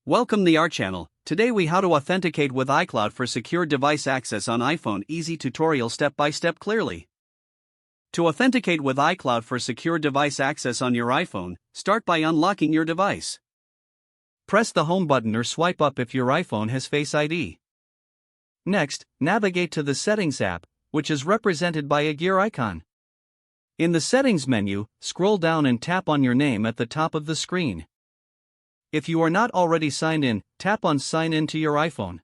Welcome to our channel. Today we how to authenticate with iCloud for secure device access on iPhone. Easy tutorial step by step clearly. To authenticate with iCloud for secure device access on your iPhone, start by unlocking your device. Press the home button or swipe up if your iPhone has Face ID. Next, navigate to the Settings app, which is represented by a gear icon. In the Settings menu, scroll down and tap on your name at the top of the screen. If you are not already signed in, tap on Sign in to your iPhone.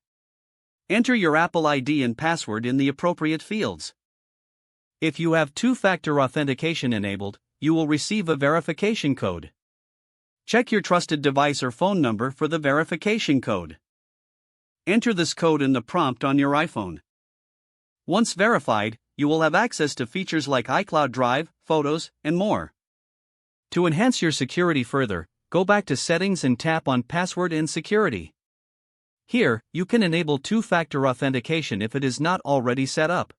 Enter your Apple ID and password in the appropriate fields. If you have two-factor authentication enabled, you will receive a verification code. Check your trusted device or phone number for the verification code. Enter this code in the prompt on your iPhone. Once verified, you will have access to features like iCloud Drive, Photos, and more. To enhance your security further, go back to Settings and tap on Password and Security. Here, you can enable two-factor authentication if it is not already set up.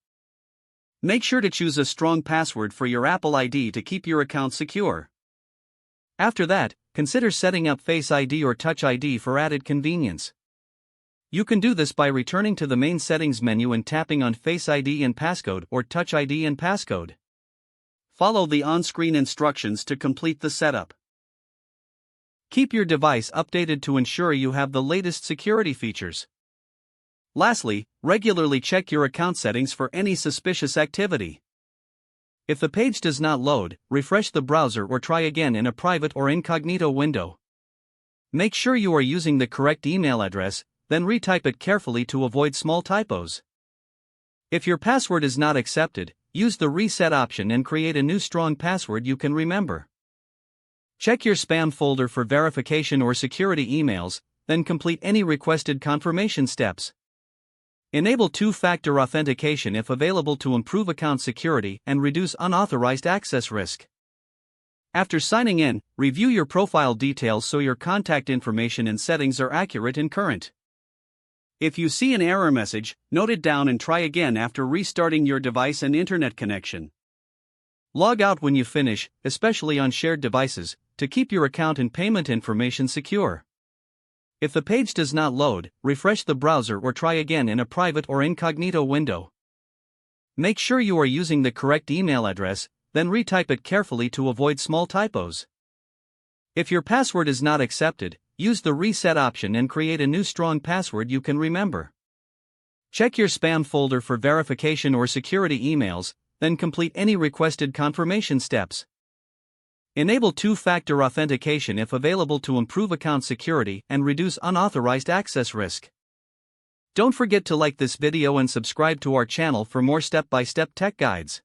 Make sure to choose a strong password for your Apple ID to keep your account secure. After that, consider setting up Face ID or Touch ID for added convenience. You can do this by returning to the main settings menu and tapping on Face ID and Passcode or Touch ID and Passcode. Follow the on-screen instructions to complete the setup. Keep your device updated to ensure you have the latest security features. Lastly, regularly check your account settings for any suspicious activity. If the page does not load, refresh the browser or try again in a private or incognito window. Make sure you are using the correct email address, then retype it carefully to avoid small typos. If your password is not accepted, use the reset option and create a new strong password you can remember. Check your spam folder for verification or security emails, then complete any requested confirmation steps. Enable two-factor authentication if available to improve account security and reduce unauthorized access risk. After signing in, review your profile details so your contact information and settings are accurate and current. If you see an error message, note it down and try again after restarting your device and internet connection. Log out when you finish, especially on shared devices, to keep your account and payment information secure. If the page does not load, refresh the browser or try again in a private or incognito window. Make sure you are using the correct email address, then retype it carefully to avoid small typos. If your password is not accepted, use the reset option and create a new strong password you can remember. Check your spam folder for verification or security emails, then complete any requested confirmation steps. Enable two-factor authentication if available to improve account security and reduce unauthorized access risk. Don't forget to like this video and subscribe to our channel for more step-by-step tech guides.